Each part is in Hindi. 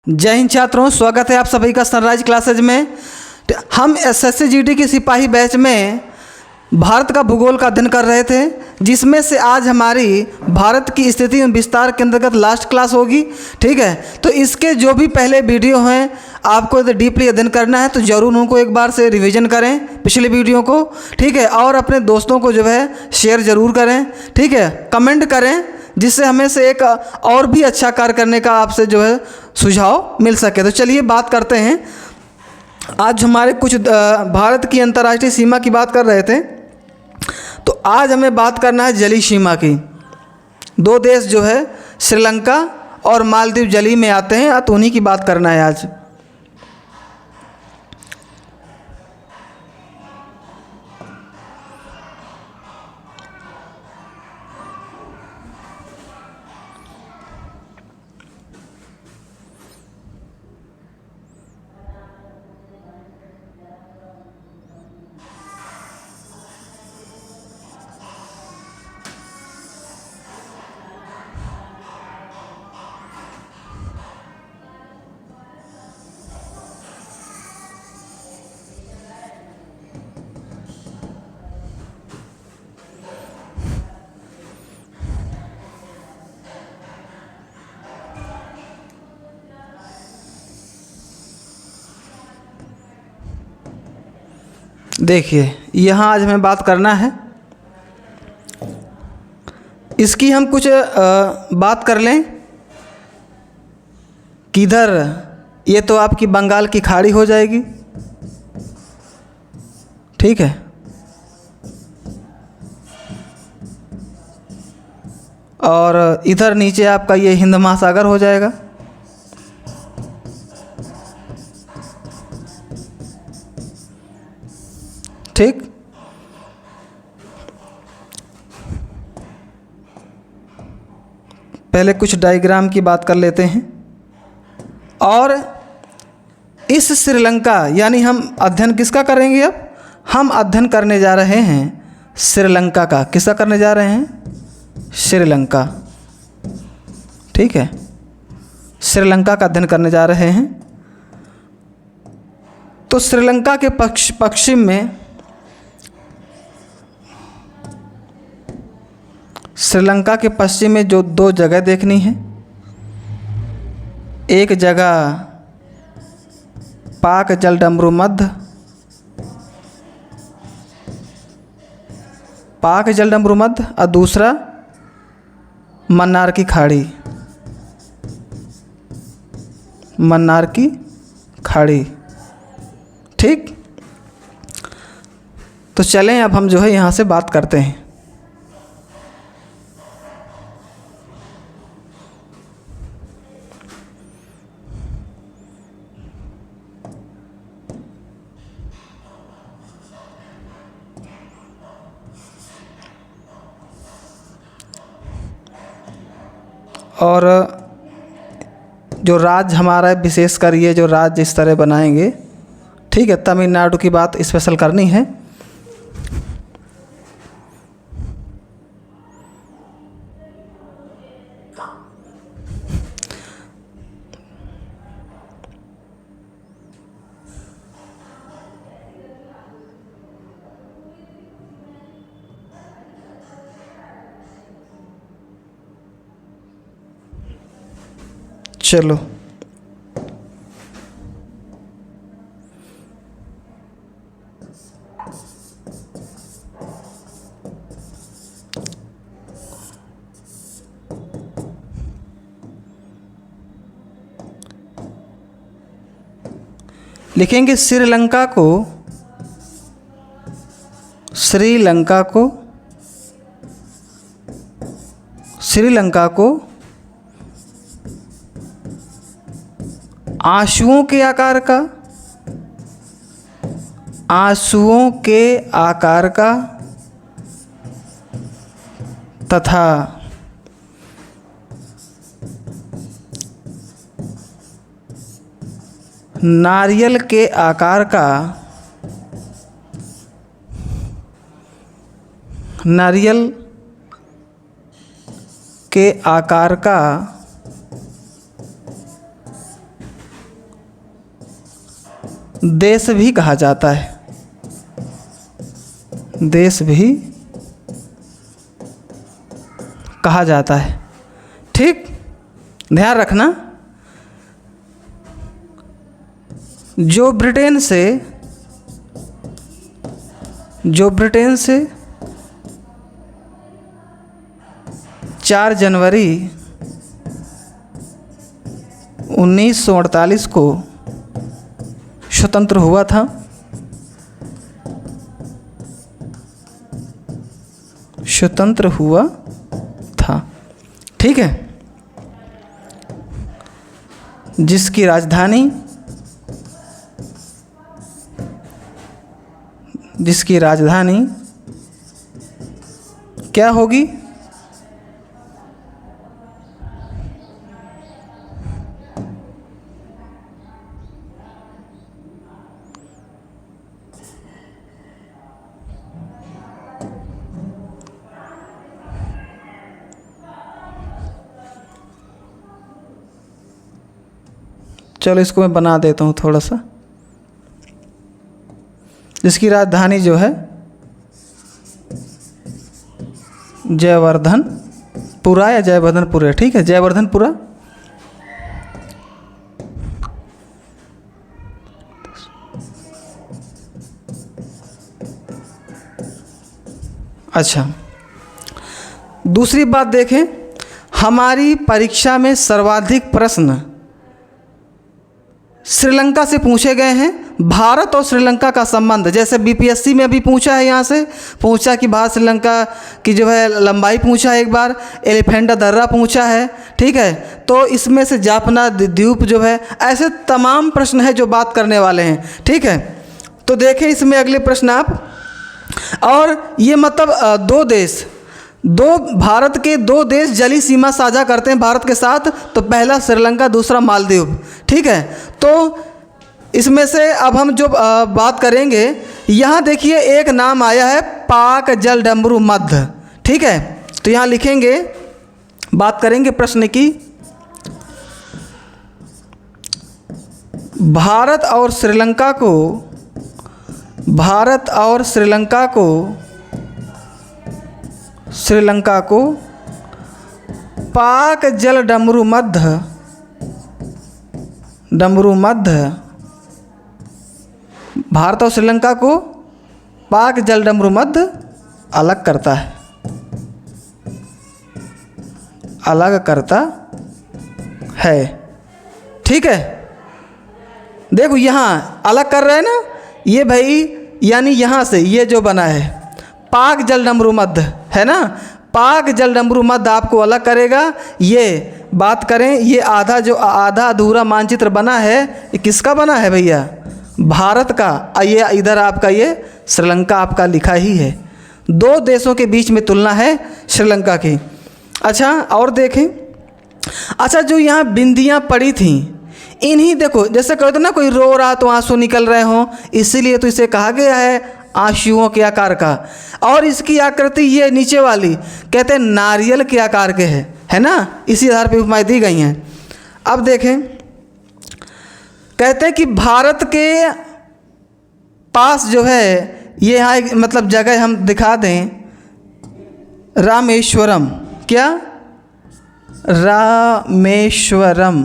जय हिंद छात्रों, स्वागत है आप सभी का सनराइज क्लासेज में। हम एसएससी जीडी की सिपाही बैच में भारत का भूगोल का अध्ययन कर रहे थे, जिसमें से आज हमारी भारत की स्थिति में विस्तार के अंतर्गत लास्ट क्लास होगी। ठीक है, तो इसके जो भी पहले वीडियो हैं आपको यदि डीपली अध्ययन करना है तो ज़रूर उनको एक बार से रिवीजन करें पिछले वीडियो को। ठीक है, और अपने दोस्तों को जो है शेयर ज़रूर करें। ठीक है, कमेंट करें जिससे हमें से एक और भी अच्छा कार्य करने का आपसे जो है सुझाव मिल सके। तो चलिए बात करते हैं। आज हमारे कुछ भारत की अंतर्राष्ट्रीय सीमा की बात कर रहे थे, तो आज हमें बात करना है जलीय सीमा की। दो देश जो है श्रीलंका और मालदीव जलीय में आते हैं, तो उन्हीं की बात करना है आज। देखिए, यहाँ आज हमें बात करना है, इसकी हम कुछ बात कर लें कि इधर ये तो आपकी बंगाल की खाड़ी हो जाएगी। ठीक है, और इधर नीचे आपका ये हिंद महासागर हो जाएगा। ठीक, पहले कुछ डायग्राम की बात कर लेते हैं। और इस श्रीलंका, यानी हम अध्ययन किसका करेंगे अब? हम अध्ययन करने जा रहे हैं श्रीलंका का। किसका करने जा रहे हैं? श्रीलंका। ठीक है, श्रीलंका का अध्ययन करने जा रहे हैं। तो श्रीलंका के पश्चिम में, श्रीलंका के पश्चिम में जो दो जगह देखनी है, एक जगह पाक जलडमरू मध्य, पाक जलडमरू मध्य, और दूसरा मन्नार की खाड़ी, मन्नार की खाड़ी। ठीक, तो चलें अब हम जो है यहाँ से बात करते हैं। और जो राज्य हमारा विशेषकर ये जो राज्य इस तरह बनाएंगे, ठीक है, तमिलनाडु की बात स्पेशल करनी है। चलो, लिखेंगे श्रीलंका को, श्रीलंका को, श्रीलंका को आंसुओं के आकार का, आंसुओं के आकार का तथा नारियल के आकार का, नारियल के आकार का देश भी कहा जाता है, देश भी कहा जाता है। ठीक, ध्यान रखना, जो ब्रिटेन से 4 जनवरी 1948 को स्वतंत्र हुआ था, स्वतंत्र हुआ था, ठीक है, जिसकी राजधानी क्या होगी? चलो इसको मैं बना देता हूँ थोड़ा सा। जिसकी राजधानी जो है जयवर्धनपुरा या जयवर्धनपुर है, ठीक है, जयवर्धनपुरा। अच्छा, दूसरी बात देखें, हमारी परीक्षा में सर्वाधिक प्रश्न श्रीलंका से पूछे गए हैं। भारत और श्रीलंका का संबंध, जैसे बीपीएससी में भी पूछा है, यहाँ से पूछा कि भारत श्रीलंका की जो है लंबाई पूछा है, एक बार एलिफेंटा दर्रा पूछा है, ठीक है, तो इसमें से जाफना द्वीप जो है, ऐसे तमाम प्रश्न है जो बात करने वाले हैं, ठीक है। तो देखें इसमें अगले प्रश्न आप, और ये मतलब भारत के दो देश जलीय सीमा साझा करते हैं भारत के साथ, तो पहला श्रीलंका, दूसरा मालदीव, ठीक है। तो इसमें से अब हम जो बात करेंगे, यहाँ देखिए एक नाम आया है पाक जलडमरू मध्य, ठीक है, तो यहाँ लिखेंगे, बात करेंगे प्रश्न की, भारत और श्रीलंका को पाक जलडमरू मध्य, भारत और श्रीलंका को पाक जलडमरू मध्य अलग करता है, ठीक है। देखो यहाँ अलग कर रहे हैं ना, ये भाई यानी यहाँ से ये जो बना है पाक जलडमरू मध्य है ना, पाक जलडमरू मध्य आपको अलग करेगा। ये बात करें, ये आधा अधूरा मानचित्र बना है, ये किसका बना है भैया? भारत का। ये इधर आपका ये श्रीलंका आपका लिखा ही है, दो देशों के बीच में तुलना है श्रीलंका की। अच्छा और देखें, अच्छा जो यहाँ बिंदियाँ पड़ी थीं, इन्हीं देखो, जैसे कहते ना कोई रो रहा तो आंसू निकल रहे हों, इसीलिए तो इसे कहा गया है आंसुओं के आकार का। और इसकी आकृति ये नीचे वाली कहते हैं नारियल के आकार के है ना, इसी आधार पर उपमाएं दी गई हैं। अब देखें, कहते हैं कि भारत के पास जो है ये यहाँ एक मतलब जगह हम दिखा दें, रामेश्वरम, क्या? रामेश्वरम।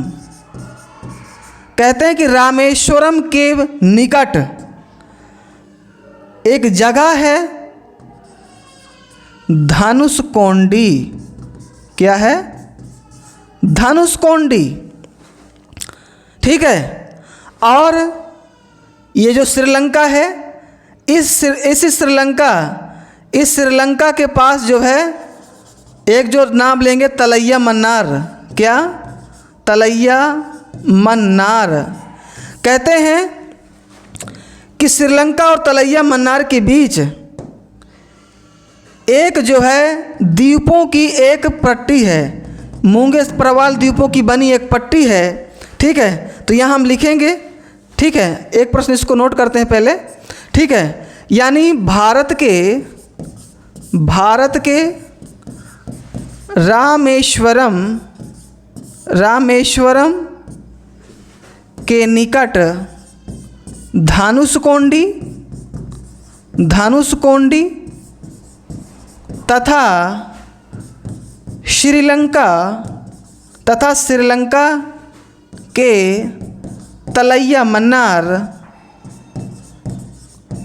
कहते हैं कि रामेश्वरम के निकट एक जगह है धनुषकोडी। क्या है? धनुषकोडी, ठीक है। और ये जो श्रीलंका है, इस श्रीलंका के पास जो है एक जो नाम लेंगे तलैया मन्नार। क्या? तलैया मन्नार। कहते हैं कि श्रीलंका और तलैया मन्नार के बीच एक जो है द्वीपों की एक पट्टी है, मूंगे प्रवाल द्वीपों की बनी एक पट्टी है, ठीक है। तो यहाँ हम लिखेंगे, ठीक है, एक प्रश्न इसको नोट करते हैं पहले, ठीक है। यानी भारत के रामेश्वरम के निकट धानुषकोंडी, धानुषकोंडी तथा श्रीलंका के तलैया मन्नार,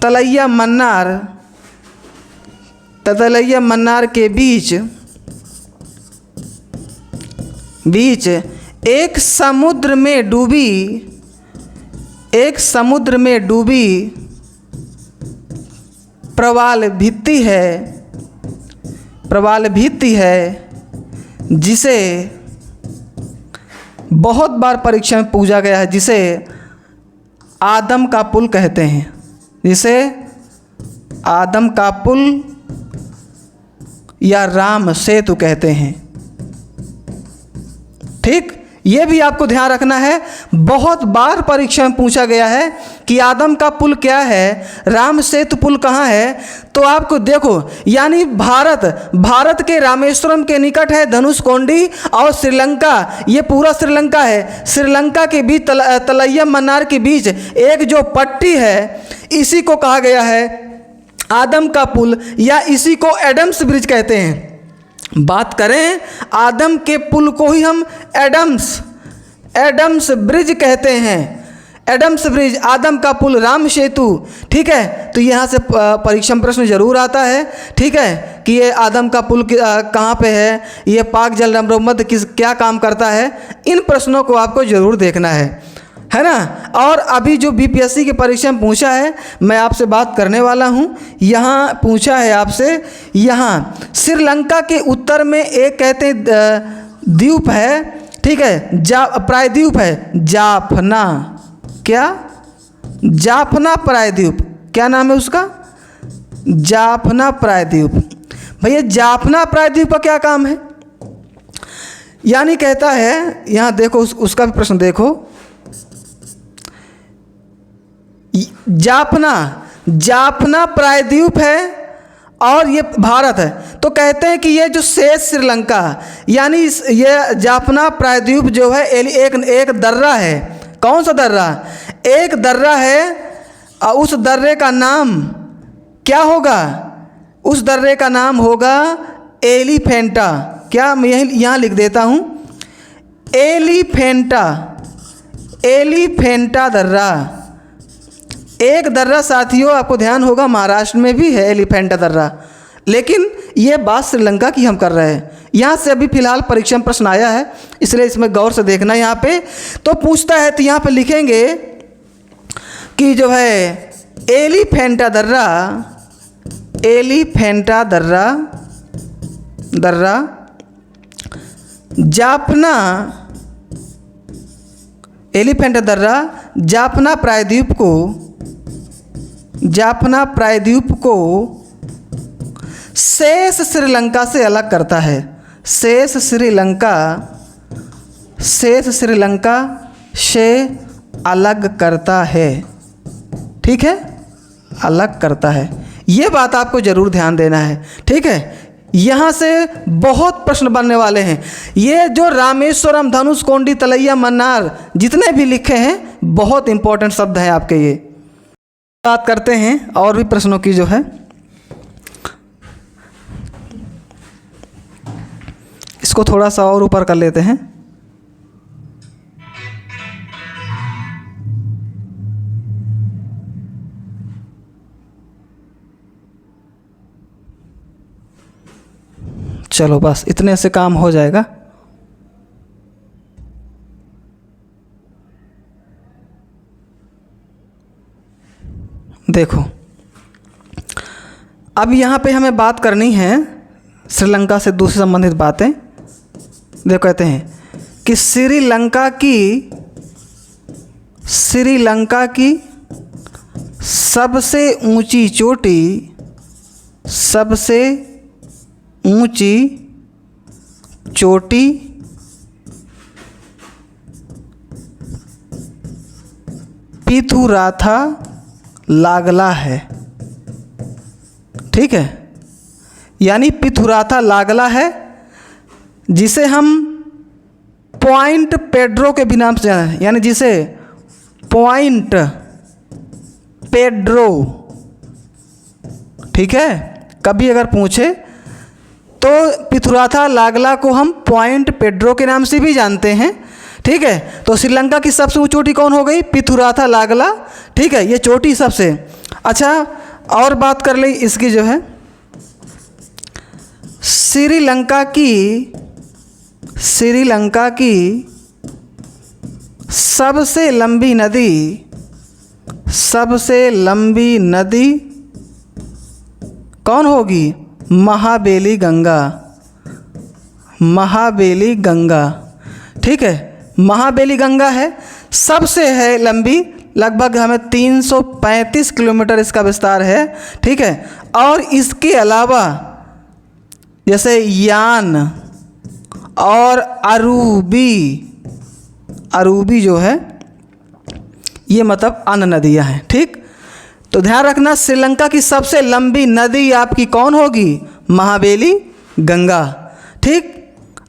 तलैया मन्नार के बीच एक समुद्र में डूबी प्रवाल भित्ति है जिसे बहुत बार परीक्षा में पूछा गया है, जिसे आदम का पुल कहते हैं, जिसे आदम का पुल या राम सेतु कहते हैं। ठीक, ये भी आपको ध्यान रखना है, बहुत बार परीक्षा में पूछा गया है कि आदम का पुल क्या है, राम सेतु पुल कहाँ है। तो आपको देखो, यानी भारत के रामेश्वरम के निकट है धनुषकोंडी, और श्रीलंका, ये पूरा श्रीलंका है, श्रीलंका के बीच तलैया मन्नार के बीच एक जो पट्टी है, इसी को कहा गया है आदम का पुल, या इसी को एडम्स ब्रिज कहते हैं। बात करें आदम के पुल को ही हम एडम्स ब्रिज कहते हैं। एडम्स ब्रिज, आदम का पुल, राम सेतु। ठीक है, तो यहाँ से परीक्षा में प्रश्न जरूर आता है। ठीक है, कि ये आदम का पुल कहाँ पे है, ये पाक जल नमरूमद क्या काम करता है, इन प्रश्नों को आपको ज़रूर देखना है ना। और अभी जो बीपीएससी की परीक्षा में पूछा है, मैं आपसे बात करने वाला हूँ। यहाँ पूछा है आपसे, यहाँ श्रीलंका के उत्तर में एक कहते हैं द्वीप है, ठीक है, प्रायद्वीप है, जाफना, क्या, जाफना प्रायद्वीप, क्या नाम है उसका, जाफना प्रायद्वीप। भैया जाफना प्रायद्वीप का क्या काम है, यानी कहता है, यहाँ देखो उसका भी प्रश्न देखो, जाफना प्रायद्वीप है और ये भारत है। तो कहते हैं कि ये जो शेष श्रीलंका, यानी ये जाफना प्रायद्वीप जो है एक दर्रा है। कौन सा दर्रा, एक दर्रा है, और उस दर्रे का नाम क्या होगा, उस दर्रे का नाम होगा एलिफेंटा। क्या, मैं यहाँ लिख देता हूँ, एलिफेंटा दर्रा। एक दर्रा साथियों आपको ध्यान होगा महाराष्ट्र में भी है एलिफेंटा दर्रा, लेकिन ये बात श्रीलंका की हम कर रहे हैं। यहाँ से अभी फ़िलहाल परीक्षा में प्रश्न आया है, इसलिए इसमें गौर से देखना। यहाँ पे तो पूछता है, तो यहाँ पे लिखेंगे कि जो है एलिफेंटा दर्रा जाफना प्रायद्वीप को शेष श्रीलंका से अलग करता है। शेष श्रीलंका से अलग करता है। ठीक है, अलग करता है, ये बात आपको ज़रूर ध्यान देना है। ठीक है, यहाँ से बहुत प्रश्न बनने वाले हैं। ये जो रामेश्वरम, धनुषकोंडी, तलैया मन्नार जितने भी लिखे हैं, बहुत इंपॉर्टेंट शब्द हैं आपके। ये बात करते हैं और भी प्रश्नों की जो है, इसको थोड़ा सा और ऊपर कर लेते हैं। चलो बस इतने से काम हो जाएगा। देखो, अब यहाँ पे हमें बात करनी है श्रीलंका से दूसरी संबंधित बातें। देखो, कहते हैं कि श्रीलंका की सबसे ऊंची चोटी पिथुराथा लागला है। ठीक है, यानी पिथुराथा लागला है, जिसे हम पॉइंट पेड्रो के भी नाम से जाना है, यानी जिसे पॉइंट पेड्रो, ठीक है, कभी अगर पूछे तो पिथुराथा लागला को हम पॉइंट पेड्रो के नाम से भी जानते हैं, ठीक है। तो श्रीलंका की सबसे ऊंची चोटी कौन हो गई? पिथुराथा लागला, ठीक है, ये चोटी सबसे। अच्छा, और बात कर ले इसकी जो है श्रीलंका की सबसे लंबी नदी कौन होगी? महाबेली गंगा, ठीक है, महाबेली गंगा है, सबसे है लंबी, लगभग हमें 335 किलोमीटर इसका विस्तार है, ठीक है। और इसके अलावा जैसे यान और अरूबी जो है ये मतलब अन्य नदियाँ हैं, ठीक। तो ध्यान रखना, श्रीलंका की सबसे लंबी नदी आपकी कौन होगी? महाबेली गंगा, ठीक।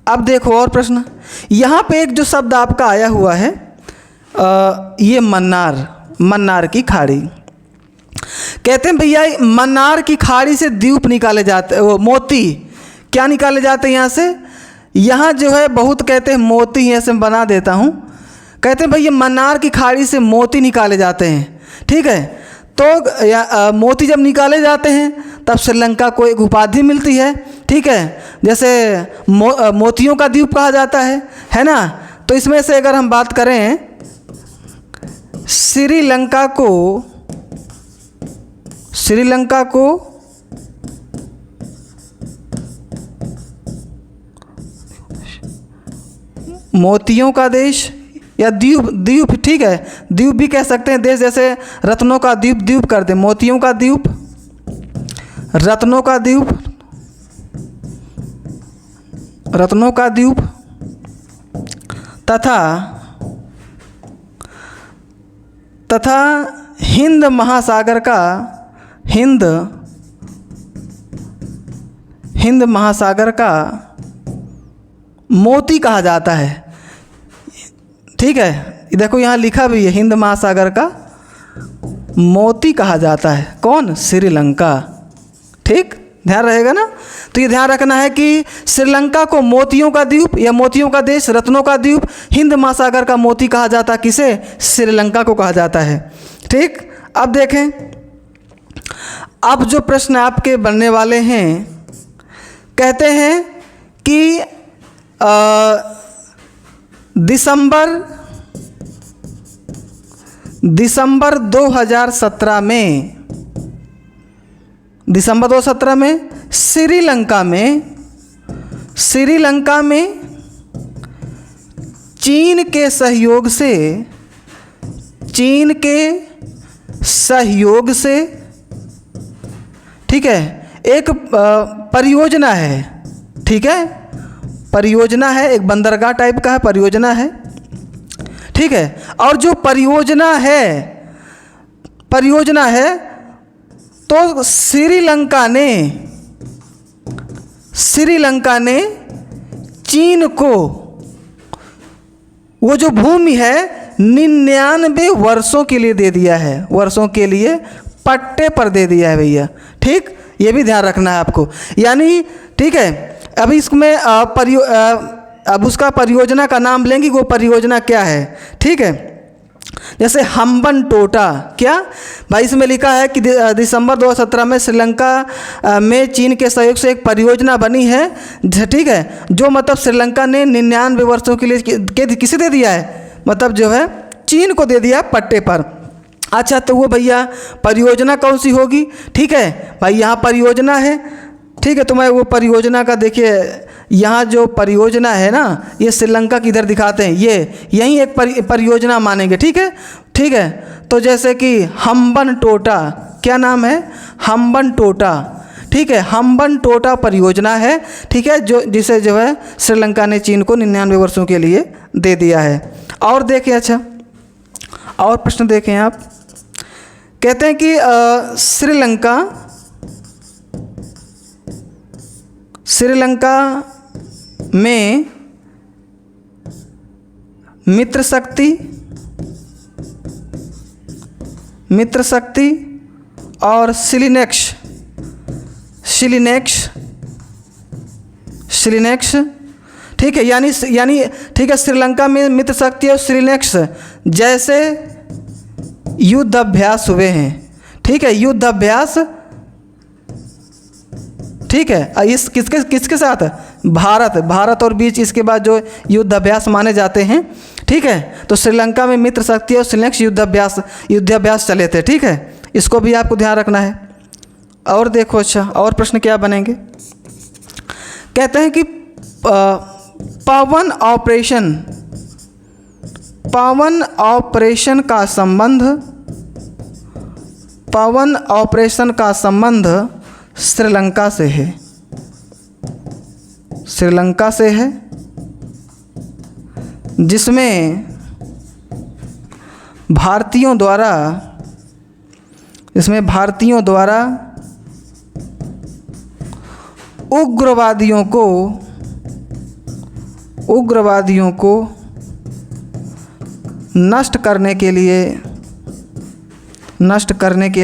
अब देखो और प्रश्न, यहाँ पे एक जो शब्द आपका आया हुआ है ये मन्नार की खाड़ी। कहते हैं भैया मन्नार की खाड़ी से द्वीप निकाले जाते, वो मोती क्या निकाले जाते हैं यहाँ से? यहाँ जो है बहुत कहते हैं मोती, यहाँ से बना देता हूँ। कहते हैं भैया मन्नार की खाड़ी से मोती निकाले जाते हैं, ठीक है। तो मोती जब निकाले जाते हैं तब श्रीलंका को एक उपाधि मिलती है, ठीक है, जैसे मोतियों का द्वीप कहा जाता है ना। तो इसमें से अगर हम बात करें श्रीलंका को मोतियों का देश या द्वीप, ठीक है, द्वीप भी कह सकते हैं देश, जैसे रत्नों का द्वीप कर दे, मोतियों का द्वीप, रत्नों का द्वीप तथा हिंद महासागर का मोती कहा जाता है, ठीक है। देखो यहाँ लिखा भी है, हिंद महासागर का मोती कहा जाता है कौन? श्रीलंका, ठीक, ध्यान रहेगा ना। तो ये ध्यान रखना है कि श्रीलंका को मोतियों का द्वीप या मोतियों का देश, रत्नों का द्वीप, हिंद महासागर का मोती कहा जाता है, किसे? श्रीलंका को कहा जाता है, ठीक। अब देखें, अब जो प्रश्न आपके बनने वाले हैं, कहते हैं कि दिसंबर 2017 में श्रीलंका में चीन के सहयोग से ठीक है एक परियोजना है, ठीक है, परियोजना है, एक बंदरगाह टाइप का है, परियोजना है, ठीक है। और जो परियोजना है तो श्रीलंका ने चीन को वो जो भूमि है 99 वर्षों के लिए दे दिया है, वर्षों के लिए पट्टे पर दे दिया है भैया, ठीक। ये भी ध्यान रखना है आपको, यानी ठीक है। अभी इसमें अब उसका परियोजना का नाम लेंगे, वो परियोजना क्या है, ठीक है। जैसे हम्बन टोटा, क्या भाई इसमें लिखा है कि दिसंबर 2017 में श्रीलंका में चीन के सहयोग से एक परियोजना बनी है, ठीक है, जो मतलब श्रीलंका ने 99 वर्षों के लिए किसे दे दिया है, मतलब जो है चीन को दे दिया पट्टे पर। अच्छा, तो वो भैया परियोजना कौन सी होगी, ठीक है भाई, यहाँ परियोजना है, ठीक है। तो मैं वो परियोजना का देखिए, यहाँ जो परियोजना है ना, ये श्रीलंका की इधर दिखाते हैं, ये यही एक परियोजना मानेंगे, ठीक है, ठीक है। तो जैसे कि हम्बन टोटा, क्या नाम है, हम्बन टोटा, ठीक है, हम्बन टोटा परियोजना है, ठीक है, जो जिसे जो है श्रीलंका ने चीन को 99 वर्षों के लिए दे दिया है। और देखें, अच्छा और प्रश्न देखें आप, कहते हैं कि श्रीलंका में मित्र शक्ति और सिलिनेक्स, ठीक है, यानी ठीक है, श्रीलंका में मित्र शक्ति और सिलिनेक्स जैसे युद्ध अभ्यास हुए हैं, ठीक है, युद्ध अभ्यास, ठीक है, इस किसके साथ, भारत और बीच इसके बाद जो युद्ध अभ्यास माने जाते हैं, ठीक है। तो श्रीलंका में मित्र शक्ति और सिलिनेक्स युद्धाभ्यास चले थे, ठीक है, इसको भी आपको ध्यान रखना है। और देखो, अच्छा और प्रश्न क्या बनेंगे, कहते हैं कि पवन ऑपरेशन का संबंध श्रीलंका से है, जिसमें भारतीयों द्वारा उग्रवादियों को नष्ट करने के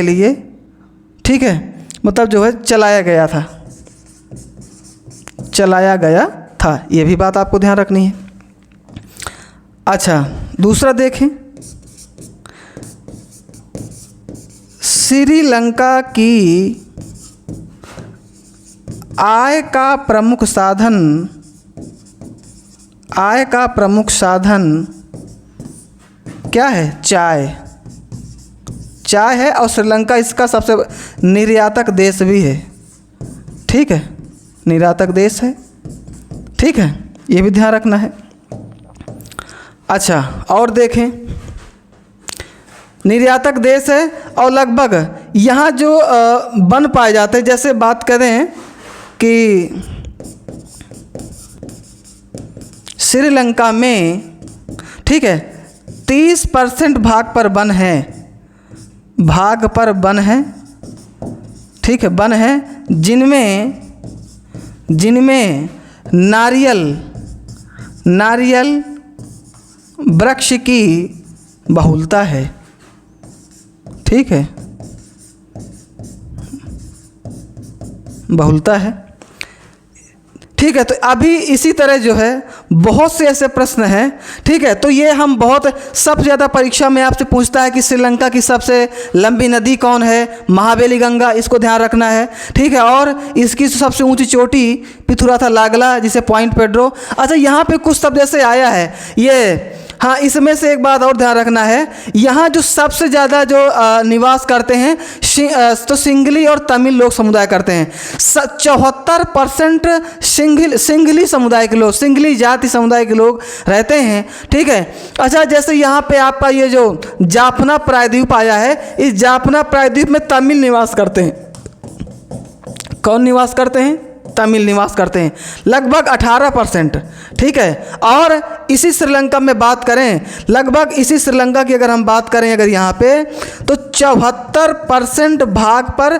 लिए, ठीक है, मतलब जो है चलाया गया था, ये भी बात आपको ध्यान रखनी है। अच्छा, दूसरा देखें, श्रीलंका की आय का प्रमुख साधन क्या है, चाय है, और श्रीलंका इसका सबसे निर्यातक देश भी है, ठीक है, निर्यातक देश है, ठीक है, ये भी ध्यान रखना है। अच्छा, और देखें, निर्यातक देश है और लगभग यहाँ जो वन पाए जाते हैं, जैसे बात करें कि श्रीलंका में, ठीक है, 30% भाग पर वन है, ठीक है, वन है, जिनमें नारियल वृक्ष की बहुलता है, ठीक है, बहुलता है, ठीक है। तो अभी इसी तरह जो है बहुत से ऐसे प्रश्न हैं, ठीक है। तो ये हम बहुत सबसे ज़्यादा परीक्षा में आपसे पूछता है कि श्रीलंका की सबसे लंबी नदी कौन है, महाबेली गंगा, इसको ध्यान रखना है, ठीक है। और इसकी सबसे ऊंची चोटी पिथुराथा लागला, जिसे पॉइंट पेड्रो। अच्छा, यहाँ पे कुछ शब्द ऐसे आया है, ये हाँ, इसमें से एक बात और ध्यान रखना है, यहाँ जो सबसे ज़्यादा जो निवास करते हैं तो सिंघली और तमिल लोग समुदाय करते हैं। 74% सिंघली समुदाय के लोग, सिंघली जाति समुदाय के लोग रहते हैं, ठीक है। अच्छा, जैसे यहाँ पे आपका ये जो जाफना प्रायद्वीप आया है, इस जाफना प्रायद्वीप में तमिल निवास करते हैं। कौन निवास करते हैं? तमिल निवास करते हैं, लगभग 18%, ठीक है। और इसी श्रीलंका में बात करें, लगभग इसी श्रीलंका की अगर हम बात करें अगर यहाँ पे, तो 74% भाग पर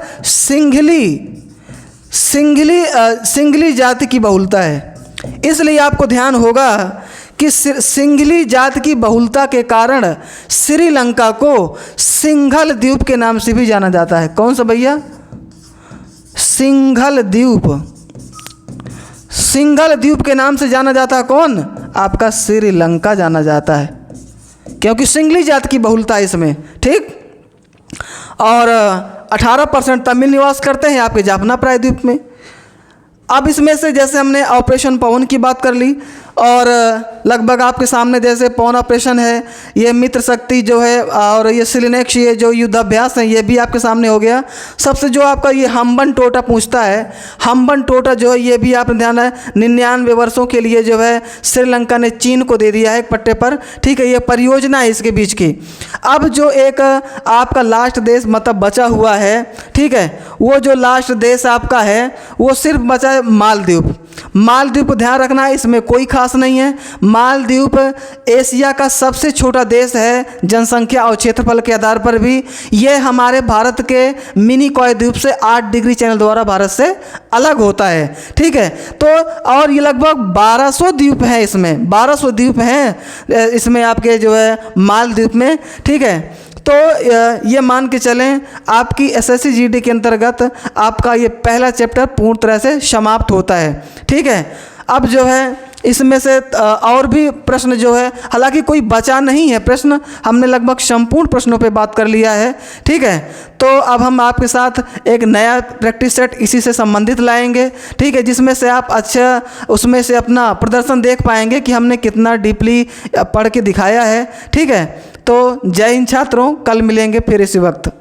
सिंघली जाति की बहुलता है। इसलिए आपको ध्यान होगा कि सिंघली जाति की बहुलता के कारण श्रीलंका को सिंघल द्वीप के नाम से भी जाना जाता है। कौन सा भैया? सिंघल द्वीप के नाम से जाना जाता है। कौन? आपका श्रीलंका जाना जाता है, क्योंकि सिंघली जाति की बहुलता है इसमें, ठीक। और 18% तमिल निवास करते हैं आपके जाफना प्रायद्वीप में। अब इसमें से जैसे हमने ऑपरेशन पवन की बात कर ली, और लगभग आपके सामने जैसे पवन ऑपरेशन है, ये मित्र शक्ति जो है, और ये सिलिनेक्स, ये जो युद्धाभ्यास है, ये भी आपके सामने हो गया। सबसे जो आपका ये हम्बन टोटा पूछता है, हम्बन टोटा जो है ये भी आपने ध्यान है 99 वर्षों के लिए जो है श्रीलंका ने चीन को दे दिया है एक पट्टे पर, ठीक है। ये परियोजना है इसके बीच की। अब जो एक आपका लास्ट देश मतलब बचा हुआ है, ठीक है, वो जो लास्ट देश आपका है वो सिर्फ बचा है मालदीव। मालदीव को ध्यान रखना है, इसमें कोई खास नहीं है। मालदीव एशिया का सबसे छोटा देश है जनसंख्या और क्षेत्रफल के आधार पर भी। ये हमारे भारत के मिनी कोय द्वीप से 8 डिग्री चैनल द्वारा भारत से अलग होता है, ठीक है। तो और ये लगभग 1200 द्वीप हैं, इसमें 1200 द्वीप हैं इसमें आपके जो है मालदीव में, ठीक है। तो तो ये मान के चलें आपकी एसएससी जीडी के अंतर्गत आपका ये पहला चैप्टर पूर्ण तरह से समाप्त होता है। ठीक है, अब जो है इसमें से और भी प्रश्न जो है, हालांकि कोई बचा नहीं है प्रश्न, हमने लगभग संपूर्ण प्रश्नों पे बात कर लिया है। ठीक है, तो अब हम आपके साथ एक नया प्रैक्टिस सेट इसी से संबंधित लाएंगे। ठीक है, जिसमें से आप अच्छा उसमें से अपना प्रदर्शन देख पाएंगे कि हमने कितना डीपली पढ़ के दिखाया है। ठीक है, तो जय हिंद छात्रों, कल मिलेंगे फिर इसी वक्त।